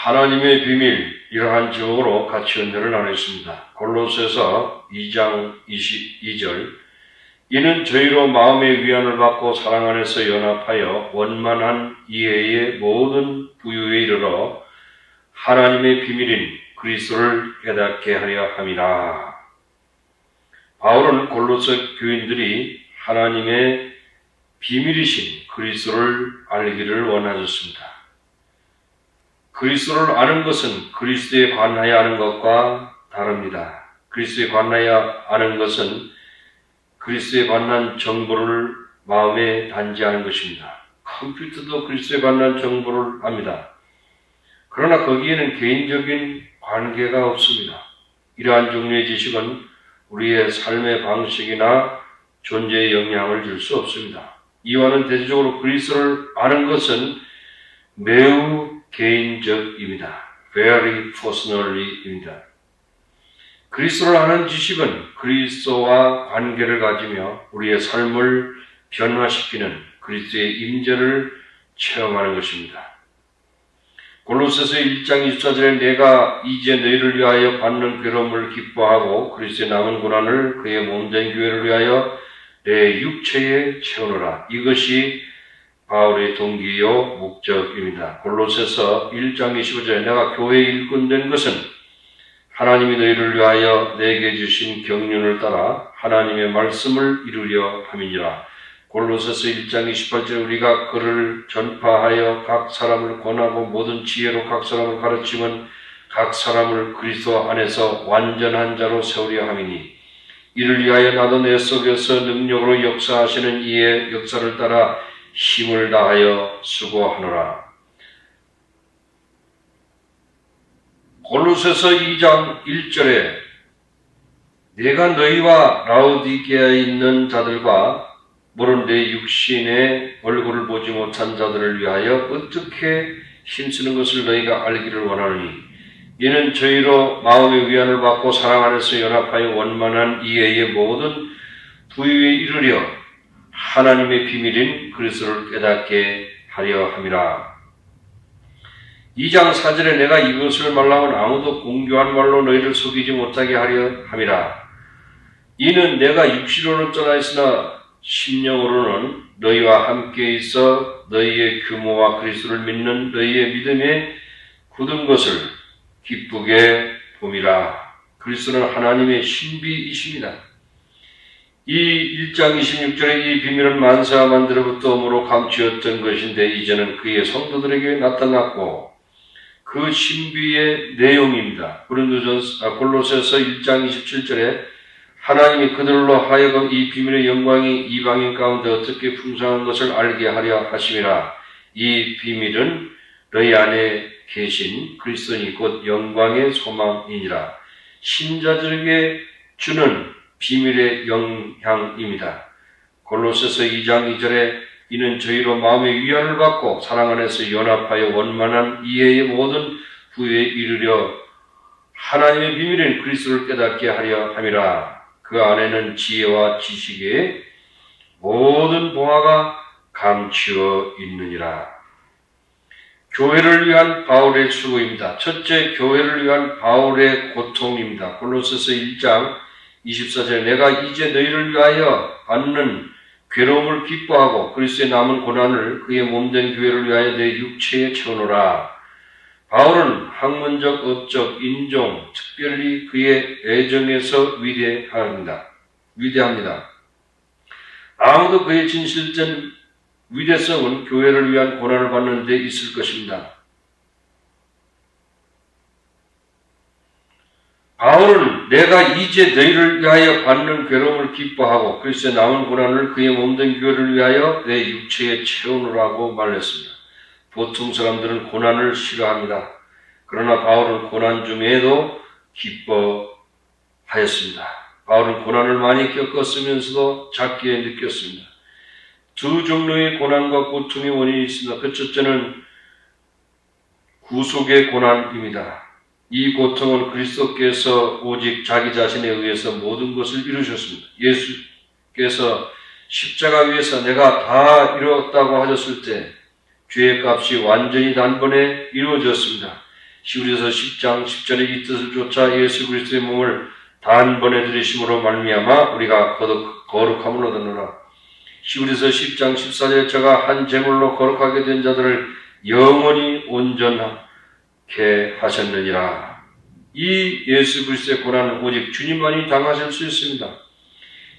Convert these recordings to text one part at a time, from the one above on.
하나님의 비밀, 이러한 제목으로 같이 은혜를 나누겠습니다. 골로새서 2장 22절. 이는 저희로 마음의 위안을 받고 사랑 안에서 연합하여 원만한 이해의 모든 부유에 이르러 하나님의 비밀인 그리스도를 깨닫게 하려 함이라. 바울은 골로새 교인들이 하나님의 비밀이신 그리스도를 알기를 원하셨습니다. 그리스도를 아는 것은 그리스도에 관하여 아는 것과 다릅니다. 그리스도에 관하여 아는 것은 그리스도에 관한 정보를 마음에 단지하는 것입니다. 컴퓨터도 그리스도에 관한 정보를 압니다. 그러나 거기에는 개인적인 관계가 없습니다. 이러한 종류의 지식은 우리의 삶의 방식이나 존재에 영향을 줄 수 없습니다. 이와는 대체적으로 그리스도를 아는 것은 매우 개인적입니다. Very personally입니다. 그리스도를 아는 지식은 그리스도와 관계를 가지며 우리의 삶을 변화시키는 그리스도의 임재를 체험하는 것입니다. 골로새서 1장 24절에 내가 이제 너희를 위하여 받는 괴로움을 기뻐하고 그리스도의 남은 고난을 그의 몸된 교회를 위하여 내 육체에 채우노라. 이것이 바울의 동기요 목적입니다. 골로새서 1장 25절에 내가 교회의 일꾼 된 것은 하나님이 너희를 위하여 내게 주신 경륜을 따라 하나님의 말씀을 이루려 함이니라. 골로새서 1장 28절에 우리가 그를 전파하여 각 사람을 권하고 모든 지혜로 각 사람을 가르치면 각 사람을 그리스도 안에서 완전한 자로 세우려 함이니 이를 위하여 나도 내 속에서 능력으로 역사하시는 이의 역사를 따라 힘을 다하여 수고하노라. 골로새서 2장 1절에 내가 너희와 라오디게아에 있는 자들과 물론 내 육신의 얼굴을 보지 못한 자들을 위하여 어떻게 힘쓰는 것을 너희가 알기를 원하노니 이는 저희로 마음의 위안을 받고 사랑 안에서 연합하여 원만한 이해의 모든 부유에 이르려 하나님의 비밀인 그리스도를 깨닫게 하려 함이라. 2장 4절에 내가 이것을 말하면 아무도 공교한 말로 너희를 속이지 못하게 하려 함이라. 이는 내가 육시로는 떠나 있으나 심령으로는 너희와 함께 있어 너희의 규모와 그리스도를 믿는 너희의 믿음에 굳은 것을 기쁘게 봄이라. 그리스도는 하나님의 신비이십니다. 이 1장 26절에 이 비밀은 만세와 만대로부터 오므로 감추었던 것인데 이제는 그의 성도들에게 나타났고 그 신비의 내용입니다. 골로새서 1장 27절에 하나님이 그들로 하여금 이 비밀의 영광이 이방인 가운데 어떻게 풍성한 것을 알게 하려 하심이라. 이 비밀은 너희 안에 계신 그리스도니 곧 영광의 소망이니라. 신자들에게 주는 비밀의 영향입니다. 골로새서 2장 2절에 이는 저희로 마음의 위안을 받고 사랑 안에서 연합하여 원만한 이해의 모든 부유에 이르려 하나님의 비밀인 그리스도를 깨닫게 하려 함이라. 그 안에는 지혜와 지식의 모든 봉화가 감추어 있느니라. 교회를 위한 바울의 수고입니다. 첫째, 교회를 위한 바울의 고통입니다. 골로새서 1장 24절에 내가 이제 너희를 위하여 받는 괴로움을 기뻐하고 그리스도의 남은 고난을 그의 몸된 교회를 위하여 내 육체에 채우노라. 바울은 학문적, 업적, 인종, 특별히 그의 애정에서 위대합니다. 아무도 그의 진실된 위대성은 교회를 위한 고난을 받는 데 있을 것입니다. 바울은 내가 이제 너희를 위하여 받는 괴로움을 기뻐하고 그리스도의 남은 고난을 그의 몸된 교회를 위하여 내 육체에 채우노라고 말했습니다. 보통 사람들은 고난을 싫어합니다. 그러나 바울은 고난 중에도 기뻐하였습니다. 바울은 고난을 많이 겪었으면서도 작게 느꼈습니다. 두 종류의 고난과 고통의 원인이 있습니다. 그 첫째는 구속의 고난입니다. 이 고통은 그리스도께서 오직 자기 자신에 의해서 모든 것을 이루셨습니다. 예수께서 십자가 위에서 내가 다 이루었다고 하셨을 때 죄의 값이 완전히 단번에 이루어졌습니다. 히브리서 10장 10절의 이 뜻을 쫓아 예수 그리스도의 몸을 단번에 들이심으로 말미암아 우리가 거룩함을 얻었노라. 히브리서 10장 14절에 저가 한 제물로 거룩하게 된 자들을 영원히 온전하게 하셨느니라. 이 예수 그리스도의 고난은 오직 주님만이 당하실 수 있습니다.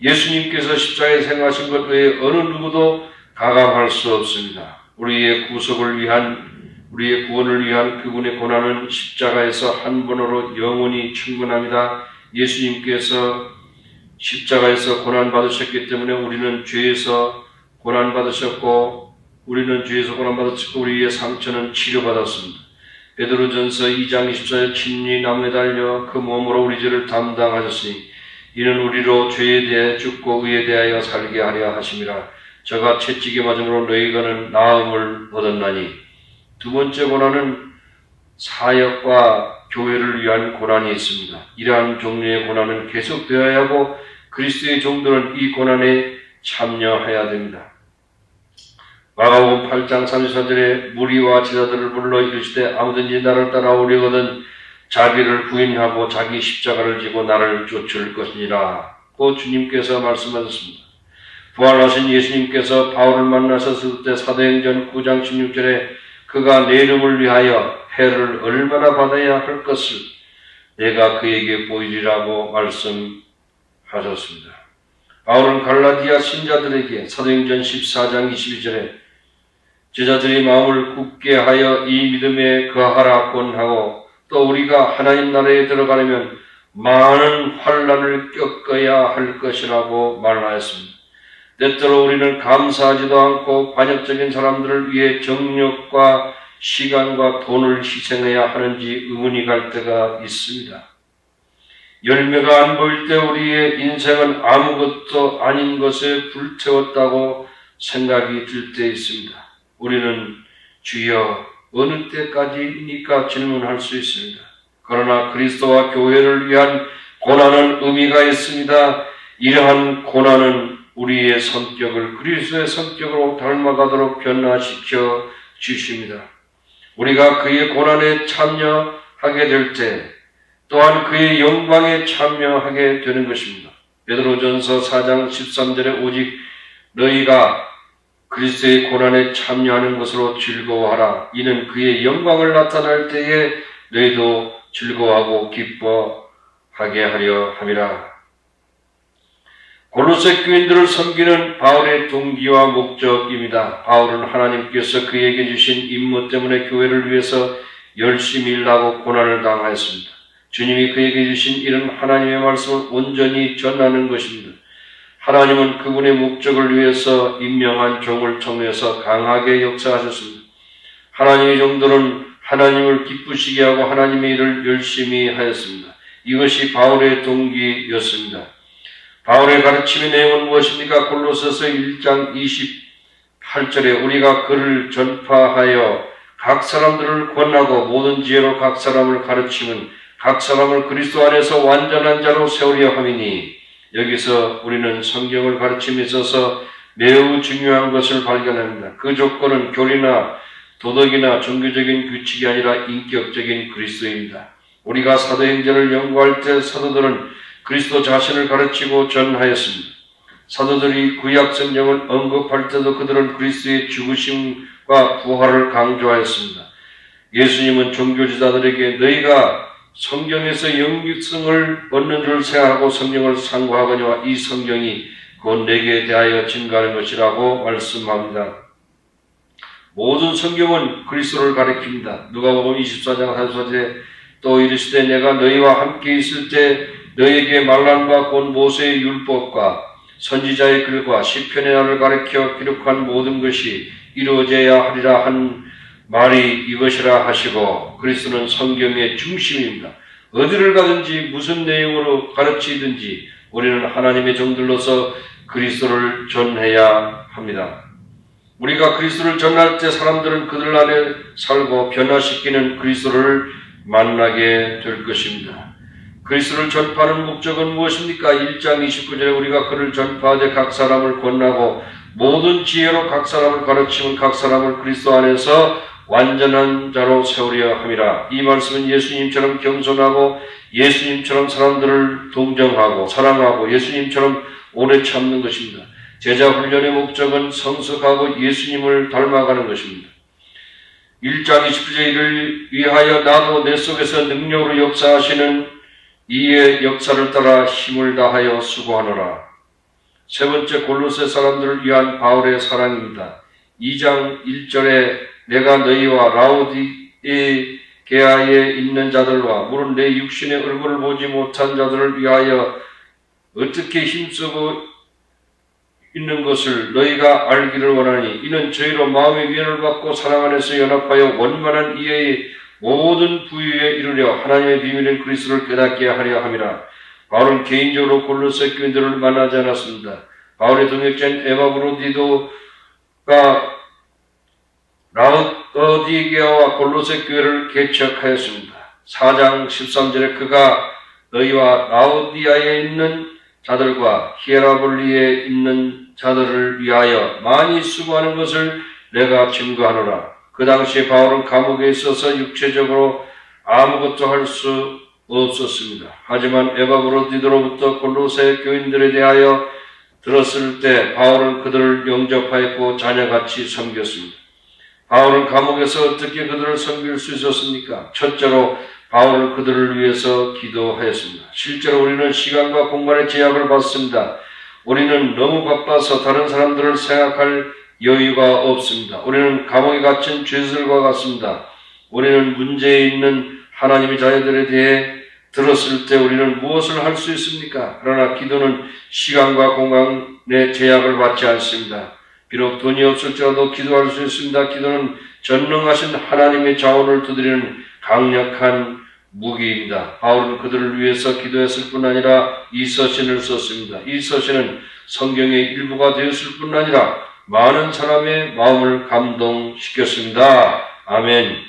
예수님께서 십자가에 행하신 것 외에 어느 누구도 가감할 수 없습니다. 우리의 구원을 위한 그분의 고난은 십자가에서 한 번으로 영원히 충분합니다. 예수님께서 십자가에서 고난받으셨기 때문에 우리는 죄에서 고난받으셨고 우리의 상처는 치료받았습니다. 베드로전서 2장 24절 친히 나무에 달려 그 몸으로 우리 죄를 담당하셨으니 이는 우리로 죄에 대해 죽고 의에 대하여 살게 하려 하심이라. 저가 채찍에 맞음으로 너희가는 나음을 얻었나니. 두 번째 고난은 사역과 교회를 위한 고난이 있습니다. 이러한 종류의 고난은 계속되어야 하고 그리스도의 종들은 이 고난에 참여해야 됩니다. 마가복음 8장 34절에 무리와 제자들을 불러 이르시되 아무든지 나를 따라오려거든 자기를 부인하고 자기 십자가를 지고 나를 쫓을 것이니라. 고 주님께서 말씀하셨습니다. 부활하신 예수님께서 바울을 만나셨을 때 사도행전 9장 16절에 그가 내 이름을 위하여 해를 얼마나 받아야 할 것을 내가 그에게 보이리라고 말씀하셨습니다. 바울은 갈라디아 신자들에게 사도행전 14장 22절에 제자들의 마음을 굳게 하여 이 믿음에 거하라 권하고 또 우리가 하나님 나라에 들어가려면 많은 환난을 겪어야 할 것이라고 말하였습니다. 때때로 우리는 감사하지도 않고 관역적인 사람들을 위해 정력과 시간과 돈을 희생해야 하는지 의문이 갈 때가 있습니다. 열매가 안 보일 때 우리의 인생은 아무것도 아닌 것에 불태웠다고 생각이 들 때 있습니다. 우리는 주여 어느 때까지입니까? 질문할 수 있습니다. 그러나 그리스도와 교회를 위한 고난은 의미가 있습니다. 이러한 고난은 우리의 성격을 그리스도의 성격으로 닮아가도록 변화시켜 주십니다. 우리가 그의 고난에 참여하게 될 때 또한 그의 영광에 참여하게 되는 것입니다. 베드로전서 4장 13절에 오직 너희가 그리스도의 고난에 참여하는 것으로 즐거워하라. 이는 그의 영광을 나타낼 때에 너희도 즐거워하고 기뻐하게 하려 함이라. 골로새 교인들을 섬기는 바울의 동기와 목적입니다. 바울은 하나님께서 그에게 주신 임무 때문에 교회를 위해서 열심히 일하고 고난을 당하였습니다. 주님이 그에게 주신 일은 하나님의 말씀을 온전히 전하는 것입니다. 하나님은 그분의 목적을 위해서 임명한 종을 통해서 강하게 역사하셨습니다. 하나님의 종들은 하나님을 기쁘시게 하고 하나님의 일을 열심히 하였습니다. 이것이 바울의 동기였습니다. 바울의 가르침의 내용은 무엇입니까? 골로새서 1장 28절에 우리가 그를 전파하여 각 사람들을 권하고 모든 지혜로 각 사람을 가르치면 각 사람을 그리스도 안에서 완전한 자로 세우려 함이니. 여기서 우리는 성경을 가르침에 있어서 매우 중요한 것을 발견합니다. 그 조건은 교리나 도덕이나 종교적인 규칙이 아니라 인격적인 그리스도입니다. 우리가 사도행전을 연구할 때 사도들은 그리스도 자신을 가르치고 전하였습니다. 사도들이 구약 성경을 언급할 때도 그들은 그리스도의 죽으심과 부활을 강조하였습니다. 예수님은 종교지자들에게 너희가 성경에서 영육성을 얻는 줄 생각하고 성경을 상고하거니와 이 성경이 곧 내게 대하여 증거하는 것이라고 말씀합니다. 모든 성경은 그리스도를 가리킵니다. 누가복음 24장 34절에 또 이르시되 내가 너희와 함께 있을 때 너희에게 말란과 곧 모세의 율법과 선지자의 글과 시편의 날을 가리켜 기록한 모든 것이 이루어져야 하리라 한 말이 이것이라 하시고 그리스도는 성경의 중심입니다. 어디를 가든지 무슨 내용으로 가르치든지 우리는 하나님의 종들로서 그리스도를 전해야 합니다. 우리가 그리스도를 전할 때 사람들은 그들 안에 살고 변화시키는 그리스도를 만나게 될 것입니다. 그리스도를 전파하는 목적은 무엇입니까? 1장 29절에 우리가 그를 전파하되 각 사람을 권하고 모든 지혜로 각 사람을 가르치면 각 사람을 그리스도 안에서 완전한 자로 세우려 함이라. 이 말씀은 예수님처럼 겸손하고 예수님처럼 사람들을 동정하고 사랑하고 예수님처럼 오래 참는 것입니다. 제자 훈련의 목적은 성숙하고 예수님을 닮아가는 것입니다. 1장 27절을 위하여 나도 내 속에서 능력으로 역사하시는 이의 역사를 따라 힘을 다하여 수고하노라. 세 번째, 골로새 사람들을 위한 바울의 사랑입니다. 2장 1절에 내가 너희와 라오디게아에 있는 자들과 물은 내 육신의 얼굴을 보지 못한 자들을 위하여 어떻게 힘쓰고 있는 것을 너희가 알기를 원하니 이는 저희로 마음의 위안을 받고 사랑 안에서 연합하여 원만한 이해의 모든 부유에 이르려 하나님의 비밀인 그리스도를 깨닫게 하려 함이라. 바울은 개인적으로 골로새 교인들을 만나지 않았습니다. 바울의 동역자인 에바브로디도가 라오디게아와 골로새 교회를 개척하였습니다. 4장 13절에 그가 너희와 라오디아에 있는 자들과 히에라볼리에 있는 자들을 위하여 많이 수고하는 것을 내가 증거하노라. 그 당시에 바울은 감옥에 있어서 육체적으로 아무것도 할 수 없었습니다. 하지만 에바브로디도로부터 골로새 교인들에 대하여 들었을 때 바울은 그들을 영접하였고 자녀같이 섬겼습니다. 바울은 감옥에서 어떻게 그들을 섬길 수 있었습니까? 첫째로 바울은 그들을 위해서 기도하였습니다. 실제로 우리는 시간과 공간의 제약을 받습니다. 우리는 너무 바빠서 다른 사람들을 생각할 여유가 없습니다. 우리는 감옥에 갇힌 죄수들과 같습니다. 우리는 문제에 있는 하나님의 자녀들에 대해 들었을 때 우리는 무엇을 할 수 있습니까? 그러나 기도는 시간과 공간의 제약을 받지 않습니다. 비록 돈이 없을지라도 기도할 수 있습니다. 기도는 전능하신 하나님의 자원을 두드리는 강력한 무기입니다. 바울은 그들을 위해서 기도했을 뿐 아니라 이 서신을 썼습니다. 이 서신은 성경의 일부가 되었을 뿐 아니라 많은 사람의 마음을 감동시켰습니다. 아멘.